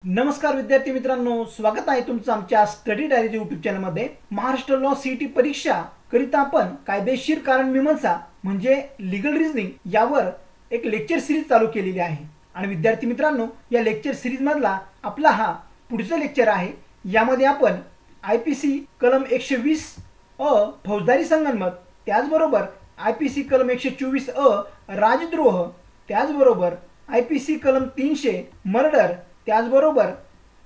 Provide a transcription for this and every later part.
नमस्कार विद्यार्थी मित्रांनो, स्वागत आहे तुमचं आमच्या स्टडी डायरी यूट्यूब चॅनलमध्ये। महाराष्ट्र लॉ सीईटी परीक्षा करिता आपण कायदेशीर कारण मीमांसा म्हणजे लीगल रिझनिंग यावर एक लेक्चर सिरीज चालू केलेली आहे। आणि विद्यार्थी मित्रांनो, या लेक्चर सिरीज मधला आपला हा पुढचा लेक्चर आहे। यामध्ये आपण आयपीसी कलम 120 अ फौजदारी संगनमत, त्याचबरोबर आयपीसी कलम 124 अ राजद्रोह, त्याचबरोबर आयपीसी कलम 300 मर्डर, त्याचबरोबर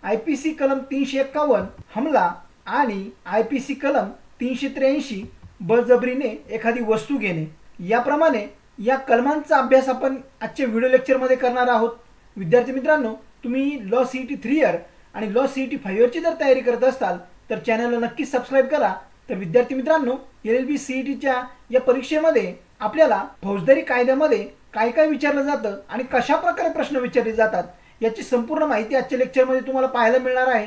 आयपीसी कलम 351 हमला आणि आयपीसी कलम 383 बळजबरीने एखादी वस्तू घेणे याप्रमाणे या कलमांचा अभ्यास आपण आजच्या व्हिडिओ लेक्चरमध्ये करणार आहोत। विद्यार्थी मित्रांनो, तुम्ही लॉ सीईटी 3 इयर आणि लॉ सीईटी 5 इयरची जर तयारी करत असाल तर चॅनलला नक्की सबस्क्राइब करा। तर विद्यार्थी मित्रांनो, एलएलबी सीईटीच्या या परीक्षेमध्ये आपल्याला फौजदारी कायद्यामध्ये काय काय विचारलं जातं आणि कशा प्रकारे प्रश्न विचारले जातात याची संपूर्ण माहिती आजच्या लेक्चरमध्ये तुम्हाला पाहायला मिळणार आहे।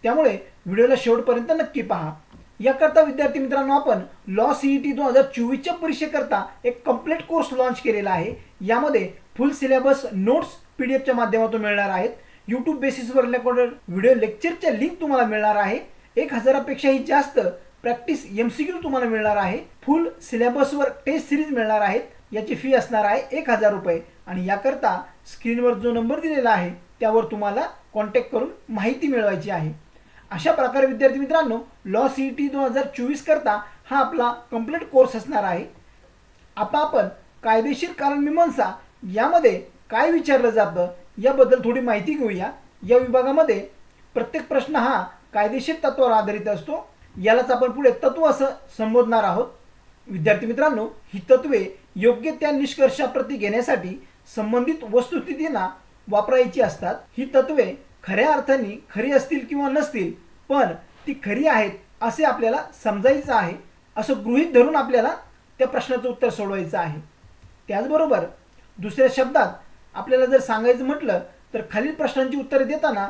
त्यामुळे व्हिडिओला शेवटपर्यंत नक्की पहा। याकरता विद्यार्थी मित्रांनो, आपण लॉ सीईटी 2024 च्या परीक्षेकरता एक कंप्लीट कोर्स लॉन्च केलेला आहे। यामध्ये फुल सिलेबस नोट्स पीडीएफच्या माध्यमातून मिळणार आहेत। यूट्यूब बेसिसवर रेकॉर्डेड व्हिडिओ लेक्चरच्या लिंक तुम्हाला मिळणार आहे। 1000 पेक्षाही जास्त प्रॅक्टिस एमसीक्यू तुम्हाला मिळणार आहे। फुल सिलेबसवर टेस्ट सिरीज मिळणार आहेत। याची फी असणार आहे 1000 रुपये आणि याकरता स्क्रीनवर जो नंबर दिलेला आहे त्यावर तुम्हाला कॉन्टॅक्ट करून माहिती मिळवायची आहे। अशा प्रकारे विद्यार्थी मित्रांनो, लॉ सीईटी 2024 करता हा आपला कंप्लीट कोर्स असणार आहे। आता आपण कायदेशीर कारण मीमांसा यामध्ये काय विचारलं जातं याबद्दल थोडी माहिती घेऊया। या विभागामध्ये प्रत्येक प्रश्न हा कायदेशीर तत्वावर आधारित असतो। यालाच आपण पुढे तत्व असं संबोधणार आहोत। विद्यार्थी मित्रांनो, ही तत्वे योग्य त्या निष्कर्षाप्रती घेण्यासाठी संबंधित वस्तुस्थितींना वापरायची असतात। ही तत्वे खऱ्या अर्थाने खरी असतील किंवा नसतील, पण ती खरी आहेत असे आपल्याला समजायचं आहे असं गृहीत धरून आपल्याला त्या प्रश्नाचं उत्तर सोडवायचं आहे। त्याचबरोबर दुसऱ्या शब्दात आपल्याला जर सांगायचं म्हटलं तर खालील प्रश्नांची उत्तरे देताना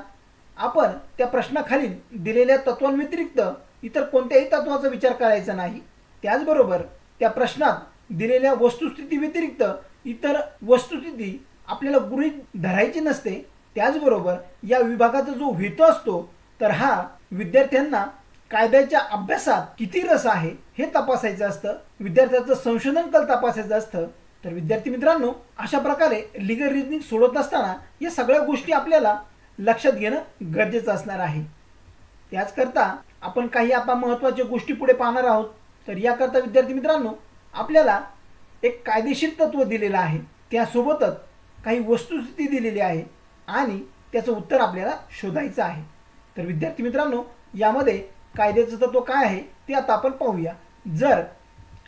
आपण त्या प्रश्नाखाली दिलेल्या तत्वांव्यतिरिक्त इतर कोणत्याही तत्वाचा विचार करायचा नाही। त्याचबरोबर त्या प्रश्नात दिलेल्या वस्तुस्थिती व्यतिरिक्त इतर वस्तुस्थिती आपल्याला गृहीत धरायची नसते। त्याचबरोबर या विभागाचा जो हेतू असतो तर हा विद्यार्थ्यांना कायद्याच्या अभ्यासात किती रस आहे हे तपासायचं असतं, विद्यार्थ्याचं संशोधन कल तपासायचं असतं। तर विद्यार्थी मित्रांनो, अशा प्रकारे लीगल रिझनिंग सोडवत असताना या सगळ्या गोष्टी आपल्याला लक्षात घेणं गरजेचं असणार आहे। त्याचकरता आपण काही आता महत्त्वाच्या गोष्टी पुढे पाहणार आहोत। तर याकरता विद्यार्थी मित्रांनो, आपल्याला एक कायदेशीर तत्व दिलेलं आहे, त्यासोबतच काही वस्तुस्थिती दिलेली आहे आणि त्याचं उत्तर आपल्याला शोधायचं आहे। तर विद्यार्थी मित्रांनो, यामध्ये कायद्याचं तत्व काय आहे ते आता आपण पाहूया। जर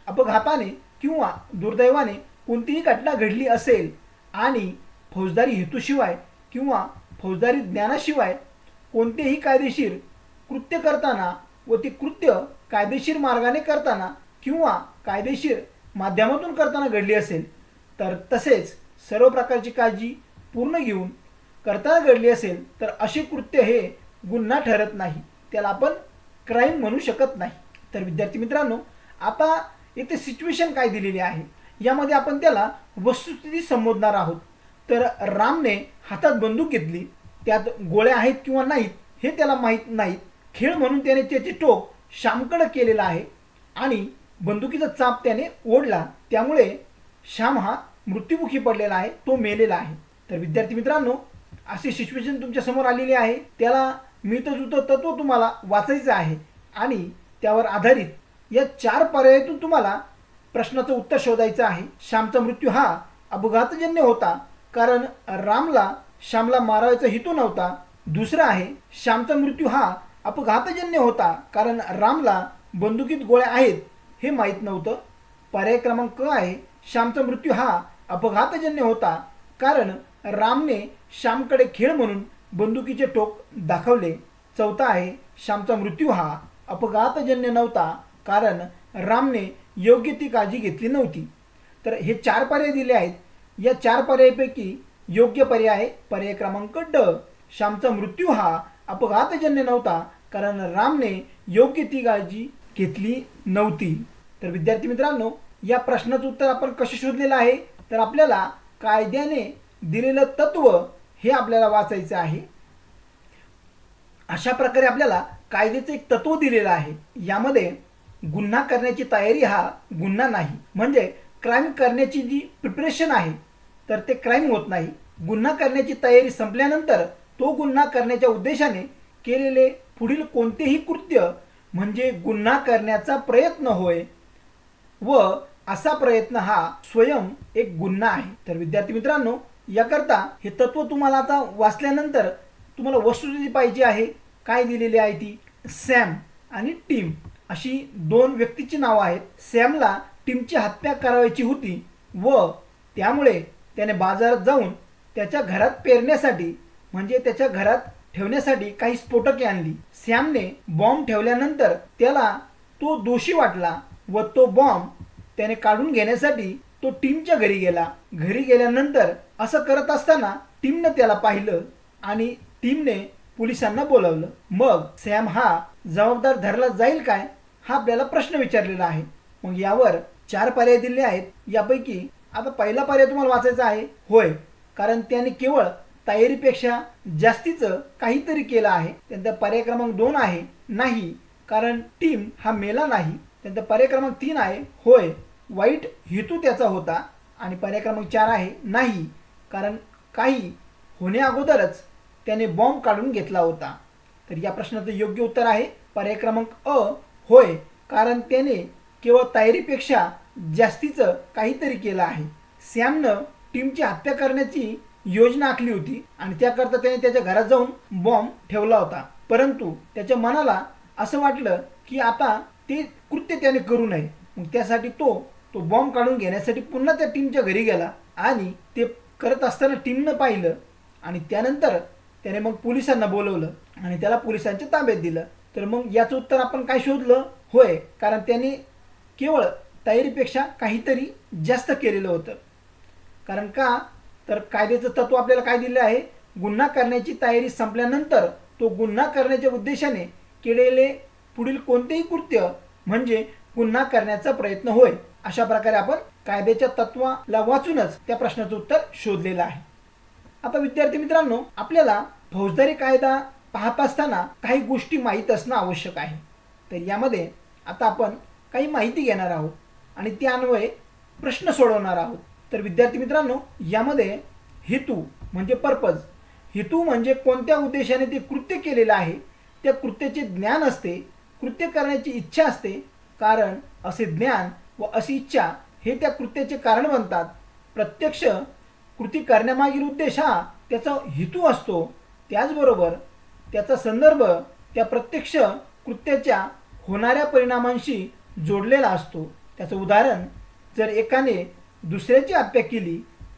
अपघाताने किंवा दुर्दैवाने कोणतीही घटना घडली असेल आणि फौजदारी हेतूशिवाय किंवा फौजदारी ज्ञानाशिवाय कोणतेही कायदेशीर कृत्य करताना व ते कृत्य कायदेशीर मार्गाने करताना किंवा कायदेशीर माध्यमातून करताना घडली असेल, तर तसेच सर्व प्रकारची काळजी पूर्ण घेऊन करताना घडली असेल तर असे कृत्य हे गुन्हा ठरत नाही, त्याला आपण क्राईम म्हणू शकत नाही। तर विद्यार्थी मित्रांनो, आता येथे सिच्युएशन काय दिलेली आहे यामध्ये आपण त्याला वस्तुस्थिती संबोधणार आहोत। तर रामने हातात बंदूक घेतली, त्यात गोळ्या आहेत किंवा नाहीत हे त्याला माहीत नाहीत। खेळ म्हणून त्याने त्याचे टोक श्यामकडे केलेलं आहे आणि बंदुकीचा चाप त्याने ओढला, त्यामुळे श्याम हा मृत्युमुखी पडलेला आहे, तो मेलेला आहे। तर विद्यार्थी मित्रांनो, अशी सिच्युएशन तुमच्या समोर आलेली आहे, त्याला मिळतं जुळतं तत्व तुम्हाला वाचायचं आहे आणि त्यावर आधारित या 4 पर्यायातून तुम्हाला प्रश्नाचं उत्तर शोधायचं आहे। श्यामचा मृत्यू हा अपघातजन्य होता कारण रामला श्यामला मारायचा हेतू नव्हता। दुसरा आहे, श्यामचा मृत्यू हा अपघातजन्य होता कारण रामला बंदुकीत गोळ्या आहेत हे माहीत नव्हतं। पर्याय क्रमांक आहे, श्यामचा मृत्यू हा अपघातजन्य होता कारण रामने श्यामकडे खेळ म्हणून बंदुकीचे टोक दाखवले। चौथा आहे, श्यामचा मृत्यू हा अपघातजन्य नव्हता कारण रामने योग्य ती काळजी घेतली नव्हती। तर हे 4 पर्याय दिले आहेत। या 4 पर्यायापैकी योग्य पर्याय आहे पर्याय क्रमांक ड, श्यामचा मृत्यू हा अपघातजन्य नव्हता कारण रामने योग्य ती काळजी घेतली नव्हती। तर विद्यार्थी मित्रांनो, या प्रश्नाचं उत्तर आपण कसे शोधलेलं आहे तर आपल्याला कायद्याने दिलेलं तत्व हे आपल्याला वाचायचं आहे। अशा प्रकारे आपल्याला कायद्याचं एक तत्व दिलेलं आहे. यामध्ये गुन्हा करण्याची तयारी हा गुन्हा नाही, म्हणजे क्राईम करण्याची जी प्रिपरेशन आहे तर ते क्राईम होत नाही. गुन्हा करण्याची तयारी संपल्यानंतर तो गुन्हा करण्याच्या उद्देशाने केलेले पुढील कोणतेही कृत्य म्हणजे गुन्हा करण्याचा प्रयत्न होय व असा प्रयत्न हा स्वयं एक गुन्हा आहे. तर विद्यार्थी मित्रांनो, याकरता हे तत्व तुम्हाला आता वाचल्यानंतर तुम्हाला वस्तुस्थिती पाहिजे आहे. काय दिलेली आहे ती, सॅम आणि टिम अशी दोन व्यक्तीची नावं आहेत. सॅमला टिमची हत्या करायची होती व त्यामुळे त्याने बाजारात जाऊन त्याच्या घरात पेरण्यासाठी म्हणजे त्याच्या घरात ठेवण्यासाठी काही स्फोटके आणली. सॅमने बॉम्ब ठेवल्यानंतर त्याला तो दोषी वाटला व तो बॉम्ब त्याने काढून घेण्यासाठी तो टिमच्या घरी गेला. घरी गेल्यानंतर असं करत असताना टिमने त्याला पाहिलं आणि टिमने पोलिसांना बोलावलं. मग सॅम हा जबाबदार धरला जाईल काय, हा आपल्याला प्रश्न विचारलेला आहे. मग यावर 4 पर्याय दिले आहेत. यापैकी आता पहिला पर्याय तुम्हाला वाचायचा आहे, होय, कारण त्याने केवळ तयारीपेक्षा जास्तीचं काहीतरी केलं आहे. त्यानंतर पर्याय क्रमांक 2 आहे, नाही, कारण टीम हा मेला नाही. त्यानंतर पर्याय क्रमांक 3 आहे, होय, वाईट हेतू त्याचा होता. आणि पर्याय क्रमांक 4 आहे, नाही, कारण काही होण्या अगोदरच त्याने बॉम्ब काढून घेतला होता. तर या प्रश्नाचं योग्य उत्तर आहे पर्याय क्रमांक अ, होय, कारण त्याने केवळ तयारीपेक्षा जास्तीचं काहीतरी केलं आहे. सॅमनं टीमची हत्या करण्याची योजना आखली होती आणि त्याकरता त्याने त्याच्या घरात जाऊन बॉम्ब ठेवला होता. परंतु त्याच्या मनाला असं वाटलं की आता ते कृत्य त्याने करू नये. मग त्यासाठी तो बॉम्ब काढून घेण्यासाठी पुन्हा त्या टीमच्या घरी गेला आणि ते करत असताना टीमनं पाहिलं आणि त्यानंतर त्याने मग पोलिसांना बोलवलं आणि त्याला पोलिसांच्या ताब्यात दिलं. तर मग याचं उत्तर आपण काय शोधलं, होय, कारण त्याने केवळ तयारीपेक्षा काहीतरी जास्त केलेलं होतं. कारण का, तर कायद्याचं तत्व आपल्याला काय दिलं आहे, गुन्हा करण्याची तयारी संपल्यानंतर तो गुन्हा करण्याच्या उद्देशाने केलेले पुढील कोणतेही कृत्य म्हणजे गुन्हा करण्याचा प्रयत्न होय. अशा प्रकारे आपण कायद्याच्या तत्वाला वाचूनच त्या प्रश्नाचं उत्तर शोधलेलं आहे. आता विद्यार्थी मित्रांनो, आपल्याला फौजदारी कायदा पाहत असताना काही गोष्टी माहीत असणं आवश्यक आहे. तर यामध्ये आता आपण काही माहिती घेणार आहोत आणि त्यान्वये प्रश्न सोडवणार आहोत. तर विद्यार्थी मित्रांनो, यामध्ये हेतू म्हणजे पर्पज, हेतू म्हणजे कोणत्या उद्देशाने ते कृत्य केलेलं आहे त्या कृत्याचे ज्ञान असते, कृत्य करण्याची इच्छा असते, कारण असे ज्ञान व अशी इच्छा हे त्या कृत्याचे कारण बनतात. प्रत्यक्ष कृती करण्यामागील उद्देश हा त्याचा हेतू असतो. त्याचबरोबर त्याचा संदर्भ त्या प्रत्यक्ष कृत्याच्या होणाऱ्या परिणामांशी जोडलेला असतो. त्याचं उदाहरण, जर एकाने दुसऱ्याची हत्या केली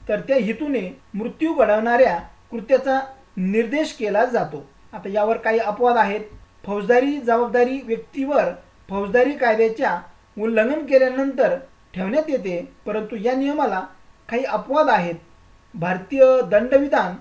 तर त्या हेतूने मृत्यू घडवणाऱ्या कृत्याचा निर्देश केला जातो. आता यावर काही अपवाद आहेत. फौजदारी जबाबदारी व्यक्तीवर फौजदारी कायद्याच्या उल्लंघन केल्यानंतर ठेवण्यात येते, परंतु या नियमाला काही अपवाद आहेत. भारतीय दंडविधान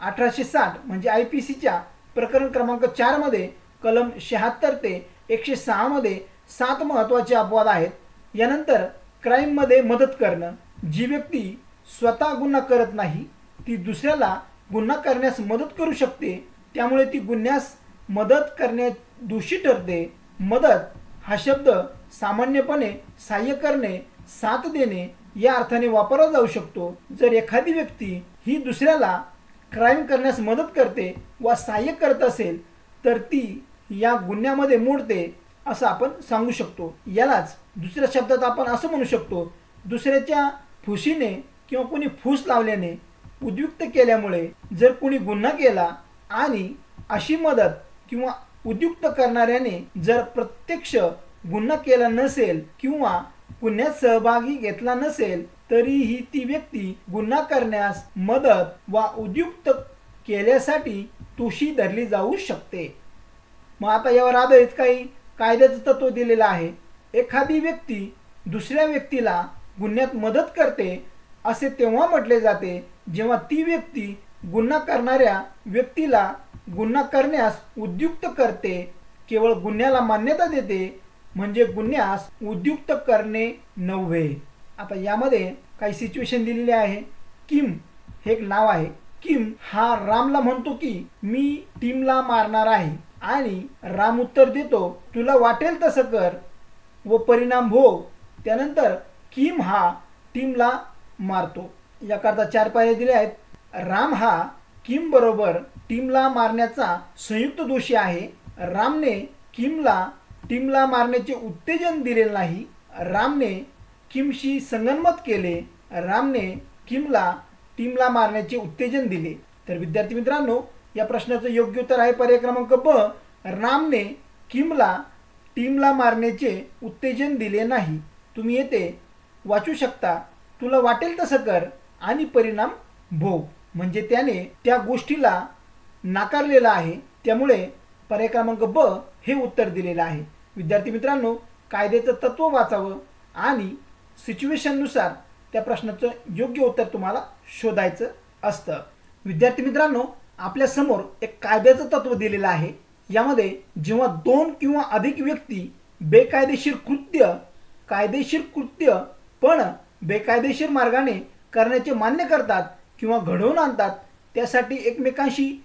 1860 म्हणजे IPCच्या प्रकरण क्रमांक 4 मध्ये कलम 76 ते 106 मध्ये 7 महत्त्वाचे अपवाद आहेत. यानंतर क्राईममध्ये मदत करणं, जी व्यक्ती स्वतः गुन्हा करत नाही ती दुसऱ्याला गुन्हा करण्यास मदत करू शकते, त्यामुळे ती गुन्ह्यास मदत करण्यास दोषी ठरते. मदत हा शब्द सामान्यपणे सहाय्य करणे, साथ देणे या अर्थाने वापरला जाऊ शकतो. जर एखादी व्यक्ती ही दुसऱ्याला क्राईम करण्यास मदत करते वा सहाय्य करत असेल तर ती या गुन्ह्यामध्ये मोडते असं आपण सांगू शकतो. यालाच दुसऱ्या शब्दात आपण असं म्हणू शकतो, दुसऱ्याच्या फुशीने किंवा कोणी फूस लावल्याने उद्युक्त केल्यामुळे जर कोणी गुन्हा केला आणि अशी मदत किंवा उद्युक्त करणाऱ्याने जर प्रत्यक्ष गुन्हा केला नसेल किंवा गुन्ह्यात सहभागी घेतला नसेल तरीही ती व्यक्ती गुन्हा करण्यास मदत वा उद्युक्त केल्यासाठी दोषी धरली जाऊ शकते. मग आता यावर आधारित काही कायद्याचं तत्व दिलेलं आहे. एखादी व्यक्ती दुसऱ्या व्यक्तीला गुन्ह्यात मदत करते असे तेव्हा म्हटले जाते जेव्हा ती व्यक्ती गुन्हा करणाऱ्या व्यक्तीला गुन्हा करण्यास उद्युक्त करते, केवळ गुन्ह्याला मान्यता देते, म्हणजे गुन्ह्यास उद्युक्त करणे नव्हे. आता यामध्ये काही सिच्युएशन दिलेली आहे. किम हे एक नाव आहे. किम हा रामला म्हणतो की मी टीमला मारणार आहे. आणि राम उत्तर देतो, तुला वाटेल तसं कर व परिणाम भोग. त्यानंतर किम हा टीमला मारतो. याकरता 4 पर्याय दिले आहेत. राम हा किम बरोबर टीमला मारण्याचा संयुक्त दोषी आहे. रामने किमला टीमला मारण्याचे उत्तेजन दिले नाही. रामने किमशी संगनमत केले. रामने किमला टीमला मारण्याचे उत्तेजन दिले. तर विद्यार्थी मित्रांनो, या प्रश्नाचं योग्य उत्तर आहे पर्याय क्रमांक ब, रामने किमला टीमला मारण्याचे उत्तेजन दिले नाही. तुम्ही येथे वाचू शकता, तुला वाटेल तसं कर आणि परिणाम भोग, म्हणजे त्याने त्या गोष्टीला नाकारलेला आहे. त्यामुळे पर्याय क्रमांक ब हे उत्तर दिलेलं आहे. विद्यार्थी मित्रांनो, कायद्याचं तत्व वाचावं आणि सिच्युएशननुसार त्या प्रश्नाचं योग्य उत्तर तुम्हाला शोधायचं असतं. विद्यार्थी मित्रांनो, आपल्या समोर एक कायद्याचं तत्व दिलेलं आहे. यामध्ये जेव्हा 2 किंवा अधिक व्यक्ती बेकायदेशीर कृत्य पण बेकायदेशीर मार्गाने करण्याचे मान्य करतात किंवा घडवून आणतात, त्यासाठी एकमेकांशी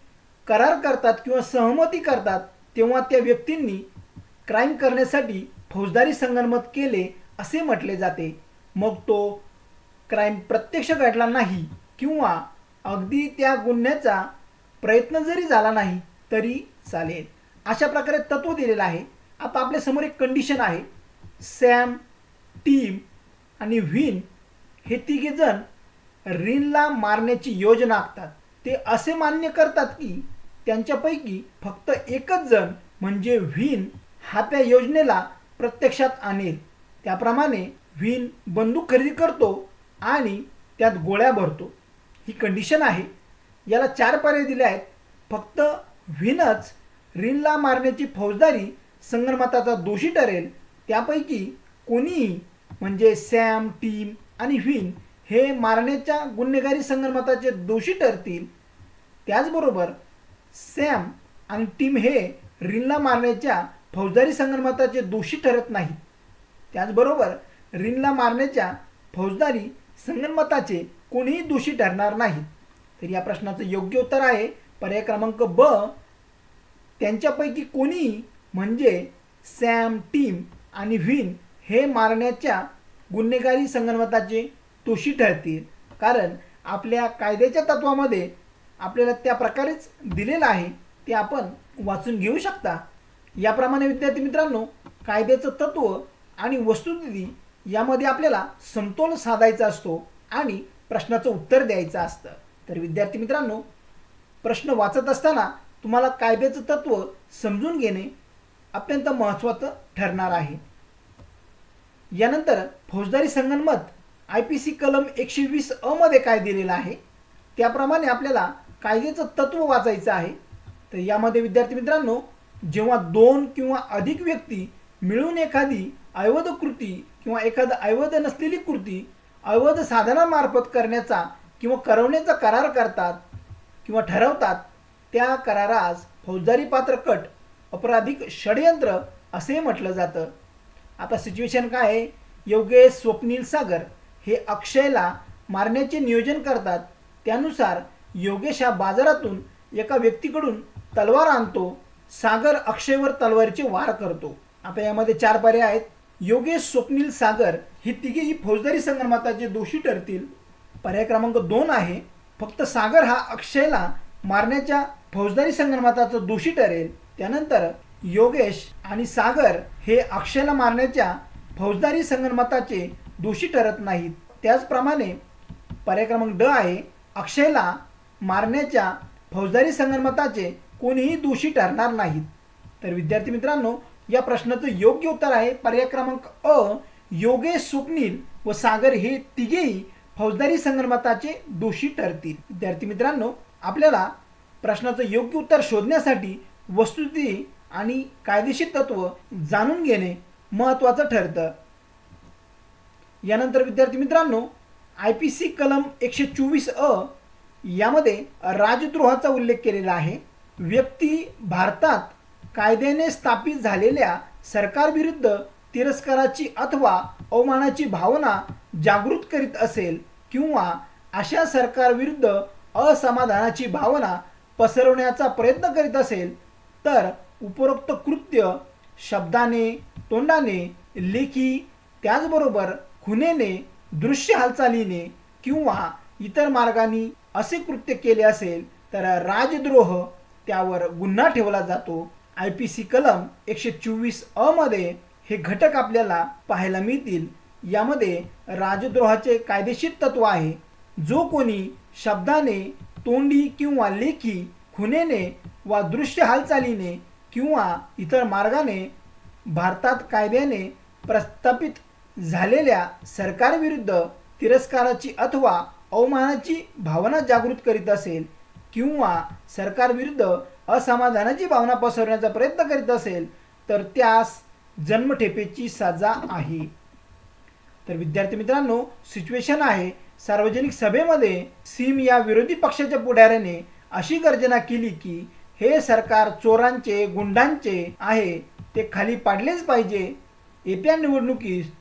करार करतात किंवा सहमती करतात, तेव्हा त्या व्यक्तींनी क्राईम करण्यासाठी फौजदारी संगनमत केले असे म्हटले जाते. मग तो क्राईम प्रत्यक्ष घडला नाही किंवा अगदी त्या गुन्ह्याचा प्रयत्न जरी झाला नाही तरी चालेल. अशा प्रकारे तत्व दिलेलं आहे. आता आपल्या समोर एक कंडिशन आहे. सॅम, टीम आणि व्हीन हे तिघे जण रीनला मारण्याची योजना आखतात. ते असे मान्य करतात की त्यांच्यापैकी फक्त एकच जण म्हणजे व्हीन हा त्या योजनेला प्रत्यक्षात आणेल. त्याप्रमाणे व्हीन बंदूक खरेदी करतो आणि त्यात गोळ्या भरतो. ही कंडिशन आहे. याला 4 पर्याय दिले आहेत. फक्त व्हीनच रीनला मारण्याची फौजदारी संगनमताचा दोषी ठरेल. त्यापैकी कोणीही म्हणजे सॅम, टीम आणि व्हीन हे मारण्याच्या गुन्हेगारी संगनमताचे दोषी ठरतील. त्याचबरोबर सॅम आणि टीम हे रीनला मारण्याच्या फौजदारी संगनमताचे दोषी ठरत नाहीत. त्याचबरोबर रीनला मारण्याच्या फौजदारी संगनमताचे कोणीही दोषी ठरणार नाहीत. तर या प्रश्नाचं योग्य उत्तर आहे पर्याय क्रमांक ब, त्यांच्यापैकी कोणीही म्हणजे सॅम, टीम आणि व्हीन हे मारण्याच्या गुन्हेगारी संगनमताचे दोषी ठरतील. कारण आपल्या कायद्याच्या तत्वामध्ये आपल्याला त्या प्रकारेच दिलेलं आहे, ते आपण वाचून घेऊ शकता. याप्रमाणे विद्यार्थी मित्रांनो, कायद्याचं तत्व आणि वस्तुस्थिती यामध्ये आपल्याला समतोल साधायचा असतो आणि प्रश्नाचं उत्तर द्यायचं असतं. तर विद्यार्थी मित्रांनो, प्रश्न वाचत असताना तुम्हाला कायद्याचं तत्व समजून घेणे अत्यंत महत्त्वाचं ठरणार आहे. यानंतर फौजदारी संगनमत IPC कलम 120 मध्ये काय दिलेलं आहे त्याप्रमाणे आपल्याला कायद्याचं तत्व वाचायचं आहे. तर यामध्ये विद्यार्थी मित्रांनो, जेव्हा 2 किंवा अधिक व्यक्ती मिळून एखादी अवैध कृती किंवा एखादी अवैध नसलेली कृती अवैध साधनांमार्फत करण्याचा किंवा करवण्याचा करार करतात किंवा ठरवतात, त्या करारास फौजदारी पात्र कट, अपराधिक षडयंत्र असे म्हटलं जातं. आता सिच्युएशन काय आहे? योगेश, स्वप्नील, सागर हे अक्षयला मारण्याचे नियोजन करतात. त्यानुसार योगेश हा बाजारातून एका व्यक्तीकडून तलवार आणतो. सागर अक्षयवर तलवारीचे वार करतो. आता यामध्ये 4 पर्याय आहेत. योगेश, स्वप्नील, सागर हे तिघेही फौजदारी संगनमताचे दोषी ठरतील. पर्याय क्रमांक 2 आहे, फक्त सागर हा अक्षयला मारण्याच्या फौजदारी संगनमताचा दोषी ठरेल. त्यानंतर योगेश आणि सागर हे अक्षयला मारण्याच्या फौजदारी संगनमताचे दोषी ठरत नाहीत. त्याचप्रमाणे पर्याय क्रमांक ड आहे, अक्षयला मारण्याच्या फौजदारी संगनमताचे कोणीही दोषी ठरणार नाहीत. तर विद्यार्थी मित्रांनो, या प्रश्नाचं योग्य उत्तर आहे पर्याय क्रमांक अ, योगेश, स्वप्नील व सागर हे तिघेही फौजदारी संगनमताचे दोषी ठरतील. विद्यार्थी मित्रांनो, आपल्याला प्रश्नाचं योग्य उत्तर शोधण्यासाठी वस्तुस्थिती आणि कायदेशीर तत्व जाणून घेणे महत्त्वाचं ठरतं. यानंतर विद्यार्थी मित्रांनो, IPC कलम 124 यामध्ये राजद्रोहाचा उल्लेख केलेला आहे. व्यक्ती भारतात कायद्याने स्थापित झालेल्या सरकारविरुद्ध तिरस्काराची अथवा अवमानाची भावना जागृत करीत असेल किंवा अशा सरकारविरुद्ध असमाधानाची भावना पसरवण्याचा प्रयत्न करीत असेल तर उपरोक्त कृत्य शब्दाने, तोंडाने, लेखी, त्याचबरोबर खुनेने, दृश्य हालचालीने किंवा इतर मार्गाने असे कृत्य केले असेल तर राजद्रोह त्यावर गुन्हा ठेवला जातो. IPC कलम 124 मध्ये हे घटक आपल्याला पाहायला मिळतील. यामध्ये राजद्रोहाचे कायदेशीर तत्व आहे. जो कोणी शब्दाने, तोंडी किंवा लेखी, खुनेने वा दृश्य हालचालीने किंवा इतर मार्गाने भारतात कायद्याने प्रस्थापित झालेल्या सरकारविरुद्ध तिरस्काराची अथवा अवमानाची भावना जागृत करीत असेल किंवा सरकारविरुद्ध असमाधानाची भावना पसरवण्याचा प्रयत्न करीत असेल तर त्यास जन्मठेपेची सजा आहे. तर विद्यार्थी मित्रांनो, सिच्युएशन आहे, सार्वजनिक सभेमध्ये सिम या विरोधी पक्षाच्या पुढाऱ्याने अशी गर्जना केली की हे सरकार चोरांचे, गुंडांचे आहे, ते खाली पाडलेच पाहिजे. येत्या निवडणुकीस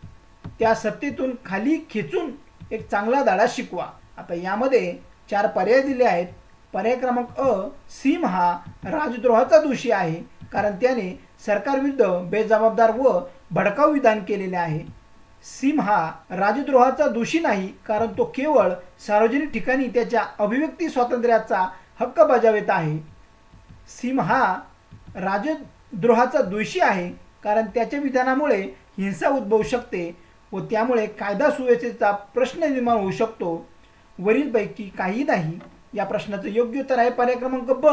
त्या सत्तेतून खाली खेचून एक चांगला धडा शिकवा. आता यामध्ये 4 पर्याय दिले आहेत. पर्याय क्रमांक अ, सिम हा राजद्रोहाचा दोषी आहे कारण त्याने सरकारविरुद्ध बेजबाबदार व भडकाऊ विधान केलेले आहे. सिम हा राजद्रोहाचा दोषी नाही कारण तो केवळ सार्वजनिक ठिकाणी त्याच्या अभिव्यक्ती स्वातंत्र्याचा हक्क बजावत आहे. सिम हा राजद्रोहाचा दोषी आहे कारण त्याच्या विधानामुळे हिंसा उद्भवू शकते व त्यामुळे कायदा सुव्यवस्थेचा प्रश्न निर्माण होऊ शकतो. वरीलपैकी काही नाही. या प्रश्नाचं योग्य उत्तर आहे पर्याय क्रमांक ब,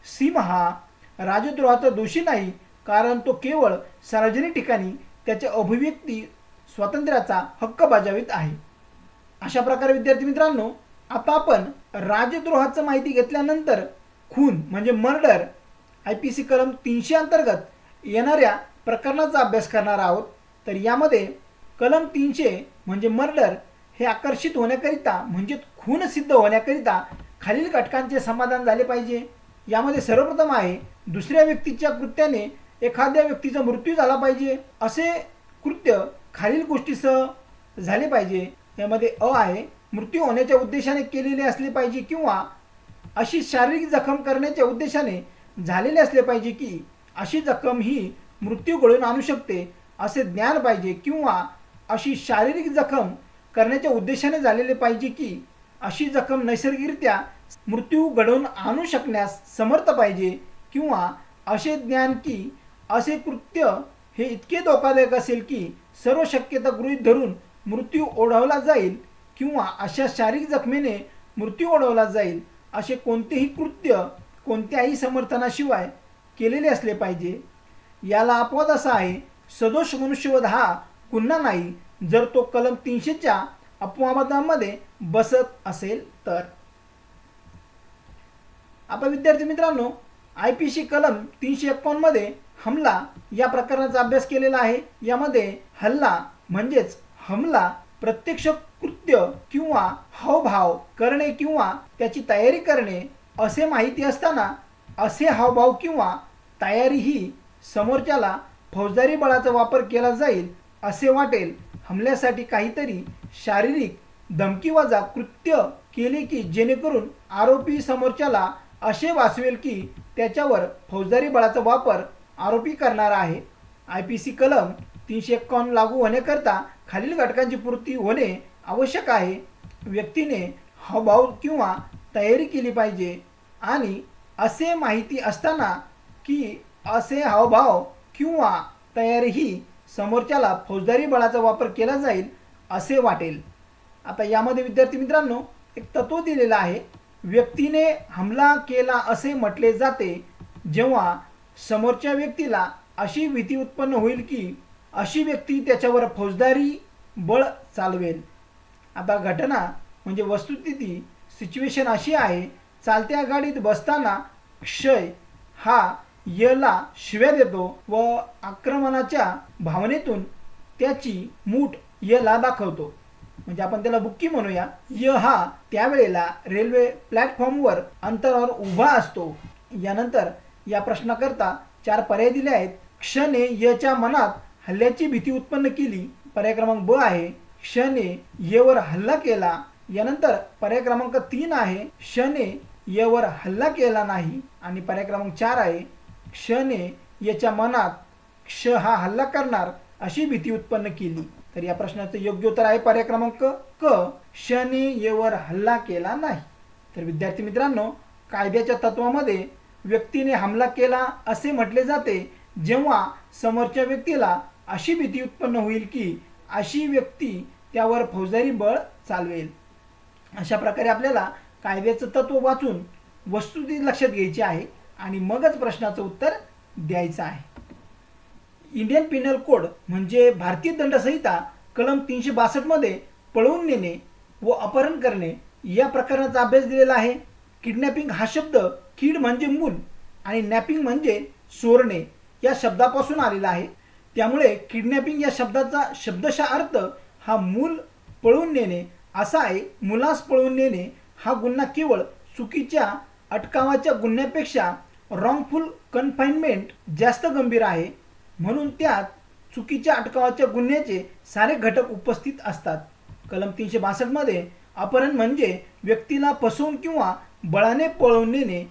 सिम हा राजद्रोहाचा दोषी नाही कारण तो केवळ सार्वजनिक ठिकाणी त्याच्या अभिव्यक्ती स्वातंत्र्याचा हक्क बजावित आहे. अशा प्रकारे विद्यार्थी मित्रांनो, आता आपण राजद्रोहाचं माहिती घेतल्यानंतर खून म्हणजे मर्डर IPC कलम 300 अंतर्गत येणाऱ्या प्रकरणाचा अभ्यास करणार आहोत. तर यामध्ये कलम 300 म्हणजे मर्डर हे आकर्षित होण्याकरिता म्हणजे खून सिद्ध होण्याकरिता खालील घटकांचे समाधान झाले पाहिजे. यामध्ये सर्वप्रथम आहे दुसऱ्या व्यक्तीच्या कृत्याने एखाद्या व्यक्तीचा मृत्यू झाला पाहिजे. असे कृत्य खालील गोष्टीसह झाले पाहिजे. यामध्ये अ आहे मृत्यू होण्याच्या उद्देशाने केलेले असले पाहिजे किंवा अशी शारीरिक जखम करण्याच्या उद्देशाने झालेले असले पाहिजे की अशी जखम ही मृत्यू घडवून आणू शकते असे ज्ञान पाहिजे किंवा अशी शारीरिक जखम करण्याच्या उद्देशाने झालेले पाहिजे की अशी जखम नैसर्गिकरित्या मृत्यू घडवून आणू शकण्यास समर्थ पाहिजे किंवा असे ज्ञान की असे कृत्य हे इतके धोकादायक असेल की सर्व शक्यता गृहीत धरून मृत्यू ओढवला जाईल किंवा अशा शारीरिक जखमेने मृत्यू ओढवला जाईल असे कोणतेही कृत्य कोणत्याही समर्थनाशिवाय केलेले असले पाहिजे. याला अपवाद असा आहे सदोष मनुष्यवध हा गुन्हा नाही जर तो कलम 300च्या अपवादामध्ये बसत असेल तर. आता विद्यार्थी मित्रांनो, IPC कलम 351 मध्ये हमला या प्रकरणाचा अभ्यास केलेला आहे. यामध्ये हल्ला म्हणजेच हमला प्रत्यक्ष कृत्य किंवा हावभाव करणे किंवा त्याची तयारी करणे असे माहिती असताना असे हावभाव किंवा तयारी ही समोरच्याला फौजदारी बळाचा वापर केला जाईल असे वाटेल, हमल्यासाठी काहीतरी शारीरिक धमकीवजा कृत्य केले की जेणेकरून आरोपी समोरच्याला असे वाचवेल की त्याच्यावर फौजदारी बळाचा वापर आरोपी करणार आहे. IPC कलम 351 लागू होण्याकरता खालील घटकांची पूर्ती होणे आवश्यक आहे. व्यक्तीने हावभाव किंवा तयारी केली पाहिजे आणि असे माहिती असताना की असे हावभाव किंवा तयारी ही समोरच्याला फौजदारी बळाचा वापर केला जाईल असे वाटेल. आता यामध्ये विद्यार्थी मित्रांनो एक तत्व दिलेलं आहे. व्यक्तीने हमला केला असे म्हटले जाते जेव्हा समोरच्या व्यक्तीला अशी भीती उत्पन्न होईल की अशी व्यक्ती त्याच्यावर फौजदारी बळ चालवेल. आता घटना म्हणजे वस्तुस्थिती सिच्युएशन अशी आहे, चालत्या गाडीत बसताना क्षय हा यला शिव्या देतो व आक्रमणाच्या भावनेतून त्याची मूठ यला दाखवतो, म्हणजे आपण त्याला बुक्की म्हणूया. य हा त्यावेळेला रेल्वे प्लॅटफॉर्मवर अंतरावर उभा असतो. यानंतर या प्रश्नाकरता 4 पर्याय दिले आहेत. क्षने यच्या मनात हल्ल्याची भीती उत्पन्न केली, पर्याय क्रमांक ब आहे. क्षने यवर हल्ला केला. यानंतर पर्याय क्रमांक 3 आहे क्षने यवर हल्ला केला नाही आणि पर्याय क्रमांक 4 आहे क्षने याच्या मनात क्ष हा हल्ला करणार अशी भीती उत्पन्न केली. तर या प्रश्नाचं योग्य उत्तर आहे पर्याय क्रमांक क, शने येवर हल्ला केला नाही. तर विद्यार्थी मित्रांनो, कायद्याच्या तत्वामध्ये व्यक्तीने हमला केला असे म्हटले जाते जेव्हा समोरच्या व्यक्तीला अशी भीती उत्पन्न होईल की अशी व्यक्ती त्यावर फौजदारी बळ चालवेल. अशा प्रकारे आपल्याला कायद्याचं तत्व वाचून वस्तुस्थिती लक्षात घ्यायची आहे आणि मगच प्रश्नाचं उत्तर द्यायचं आहे. इंडियन पिनल कोड म्हणजे भारतीय दंडसंहिता कलम 362 मध्ये पळवून नेणे व अपहरण करणे या प्रकरणाचा अभ्यास दिलेला आहे. किडनॅपिंग हा शब्द किड म्हणजे मूल आणि नॅपिंग म्हणजे चोरणे या शब्दापासून आलेला आहे. त्यामुळे किडनॅपिंग या शब्दाचा शब्दशः अर्थ हा मूल पळवून नेणे असा आहे. मुलास पळवून नेणे हा गुन्हा केवळ चुकीच्या अटकावाच्या गुन्ह्यापेक्षा रॉंगफुल कन्फाइनमेंट जास्त गंभीर आहे. म्हणून त्यात चुकीच्या अटकावाच्या गुन्ह्याचे सारे घटक उपस्थित असतात. कलम 362 मध्ये अपहरण म्हणजे व्यक्तीला फसवून किंवा बळाने पळवून नेणे.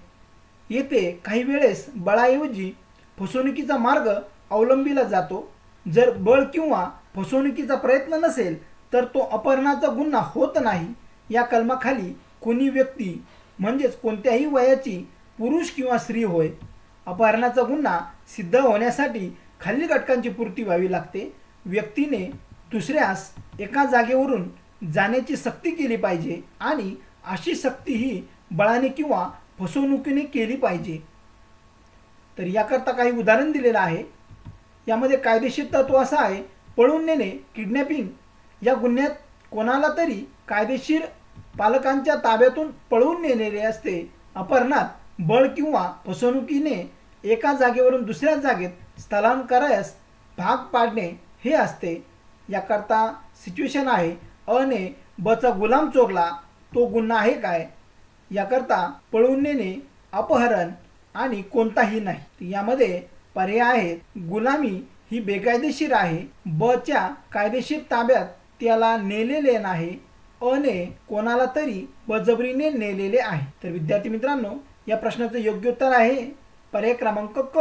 येथे काही वेळेस बळाऐवजी फसवणुकीचा मार्ग अवलंबिला जातो. जर बळ किंवा फसवणुकीचा प्रयत्न नसेल तर तो अपहरणाचा गुन्हा होत नाही. या कलमाखाली कोणी व्यक्ती म्हणजेच कोणत्याही वयाची पुरुष किंवा स्त्री होय. अपहरणाचा गुन्हा सिद्ध होण्यासाठी खालील घटकांची पूर्ती व्हावी लागते. व्यक्तीने दुसऱ्यास एका जागेवरून जाण्याची सक्ती केली पाहिजे आणि अशी सक्ती ही बळाने किंवा फसवणुकीने केली पाहिजे. तर याकरता काही उदाहरण दिलेलं आहे. यामध्ये कायदेशीर तत्व असं आहे, पळवून नेणे किडनॅपिंग या गुन्ह्यात कोणाला तरी कायदेशीर पालकांच्या ताब्यातून पळवून नेलेले असते. अपहरणात बळ किंवा फसवणुकीने एका जागेवरून दुसऱ्या जागेत स्थलांतरास भाग पाडणे हे असते. याकरता सिच्युएशन आहे, अ ने बचा गुलाम चोरला तो गुन्हा आहे काय. याकरता पळवून नेणे, अपहरण आणि कोणताही नाही. यामध्ये पर्याय आहेत, गुलामी ही बेकायदेशीर आहे, ब च्या कायदेशीर ताब्यात त्याला नेलेले नाही, अ ने कोणाला तरी बळजबरीने नेलेले आहे. तर विद्यार्थी मित्रांनो, या प्रश्नाचं योग्य उत्तर आहे पर्याय क्रमांक क,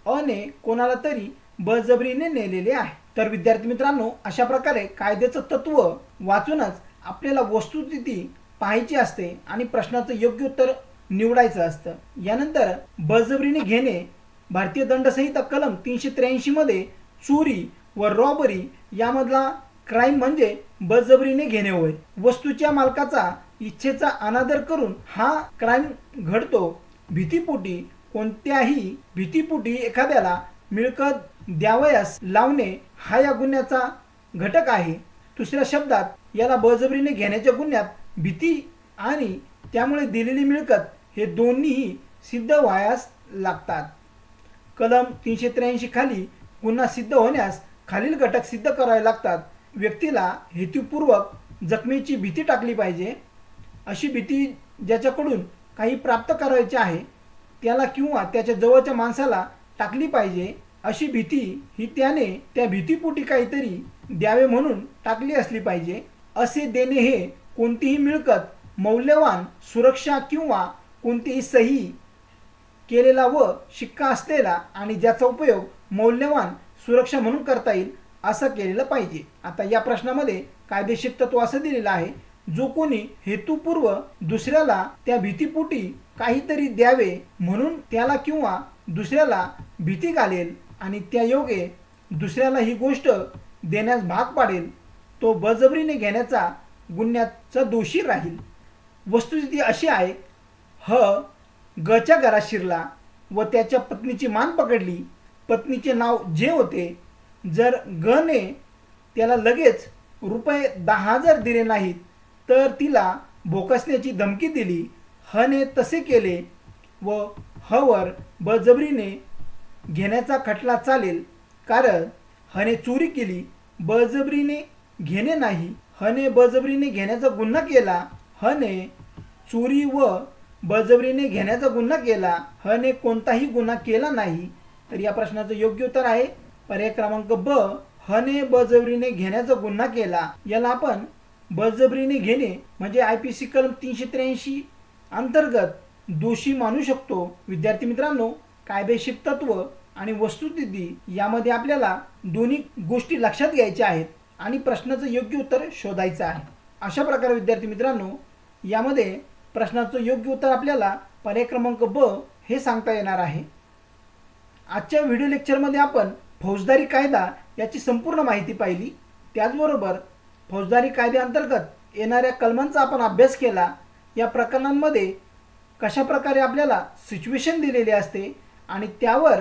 अ ने कोणाला तरी बळजबरीने नेलेले आहे. तर विद्यार्थी मित्रांनो, अशा प्रकारे कायद्याचं तत्व वाचूनच आपल्याला वस्तुस्थिती पाहायची असते आणि प्रश्नाचं योग्य उत्तर निवडायचं असतं. यानंतर बळजबरीने घेणे भारतीय दंडसंहिता कलम 383 मध्ये चोरी व रॉबरी यामधला क्राईम म्हणजे बळजबरीने घेणे होय. वस्तूच्या मालकाचा इच्छेचा अनादर करून हा क्राईम घडतो. भीतीपोटी कोणत्याही भीतीपोटी एखाद्याला मिळकत द्यावयास लावणे हा या गुन्ह्याचा घटक आहे. दुसऱ्या शब्दात याला बळजबरीने घेण्याच्या गुन्ह्यात भीती आणि त्यामुळे दिलेली मिळकत हे दोन्हीही सिद्ध व्हायास लागतात. कलम 383 खाली गुन्हा सिद्ध होण्यास खालील घटक सिद्ध करावे लागतात. व्यक्तीला हेतुपूर्वक जखमेची भीती टाकली पाहिजे. अशी भीती ज्याच्याकडून काही प्राप्त करायचे आहे त्याला किंवा त्याच्या जवळच्या माणसाला टाकली पाहिजे. अशी भीती ही त्याने त्या भीतीपोटी काहीतरी द्यावे म्हणून टाकली असली पाहिजे. असे देणे हे कोणतीही मिळकत, मौल्यवान, सुरक्षा किंवा कोणतीही सही केलेला व शिक्का असलेला आणि ज्याचा उपयोग मौल्यवान सुरक्षा म्हणून करता येईल असं केलेलं पाहिजे. आता या प्रश्नामध्ये कायदेशीर तत्व असं दिलेलं आहे, जो कोणी हेतुपूर्व दुसऱ्याला त्या भीतीपोटी काहीतरी द्यावे म्हणून त्याला किंवा दुसऱ्याला भीती घालेल आणि त्या योगे दुसऱ्याला ही गोष्ट देण्यास भाग पाडेल तो बळजबरीने घेण्याचा गुन्ह्याचा दोषी राहील. वस्तुस्थिती अशी आहे, ह गच्या घरात शिरला व त्याच्या पत्नीची मान पकडली. पत्नीचे नाव जे होते. जर ग ने त्याला लगेच रुपये 10,000 दिले नाहीत तर तिला भोकसण्याची धमकी दिली. ह ने तसे केले व ह वर बळजबरीने घेण्याचा खटला चालेल, कारण ह ने चोरी केली, बळजबरीने घेणे नाही. ह ने बळजबरीने घेण्याचा गुन्हा केला. ह ने चोरी व बळजबरीने घेण्याचा गुन्हा केला. ह ने कोणताही गुन्हा केला नाही. तर या प्रश्नाचं योग्य उत्तर आहे पर्याय क्रमांक ब, ह ने बळजबरीने घेण्याचा गुन्हा केला. याला आपण बळजबरीने घेणे म्हणजे IPC कलम 383 अंतर्गत दोषी मानू शकतो. विद्यार्थी मित्रांनो, कायदेशीर तत्व आणि वस्तुस्थिती यामध्ये आपल्याला दोन्ही गोष्टी लक्षात घ्यायच्या आहेत आणि प्रश्नाचं योग्य उत्तर शोधायचं आहे. अशा प्रकारे विद्यार्थी मित्रांनो, यामध्ये प्रश्नाचं योग्य उत्तर आपल्याला पर्याय क्रमांक ब हे सांगता येणार आहे. आजच्या व्हिडिओ लेक्चरमध्ये आपण फौजदारी कायदा याची संपूर्ण माहिती पाहिली. त्याचबरोबर फौजदारी कायद्याअंतर्गत येणाऱ्या कलमांचा आपण अभ्यास केला. या प्रकरणांमध्ये कशा प्रकारे आपल्याला सिच्युएशन दिलेली असते आणि त्यावर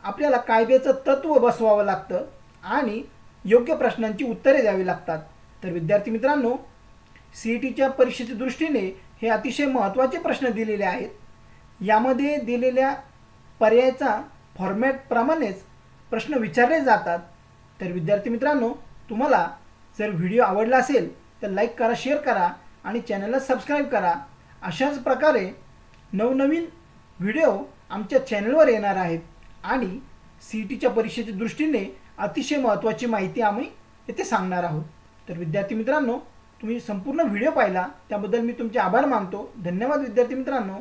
आपल्याला कायद्याचं तत्त्व बसवावं लागतं आणि योग्य प्रश्नांची उत्तरे द्यावी लागतात. तर विद्यार्थी मित्रांनो, CETच्या परीक्षेच्या दृष्टीने हे अतिशय महत्त्वाचे प्रश्न दिलेले आहेत. यामध्ये दिलेल्या पर्यायाचा फॉर्मॅटप्रमाणेच प्रश्न विचारले जातात. तर विद्यार्थी मित्रांनो, तुम्हाला जर व्हिडिओ आवडला असेल तर लाईक करा, शेअर करा आणि चॅनलला सबस्क्राईब करा. अशाच प्रकारे नवनवीन व्हिडिओ आमच्या चॅनलवर येणार आहेत आणि CETच्या परीक्षेच्या दृष्टीने अतिशय महत्त्वाची माहिती आम्ही येथे सांगणार आहोत. तर विद्यार्थी मित्रांनो, तुम्ही संपूर्ण व्हिडिओ पाहिला त्याबद्दल मी तुमचे आभार मानतो. धन्यवाद विद्यार्थी मित्रांनो.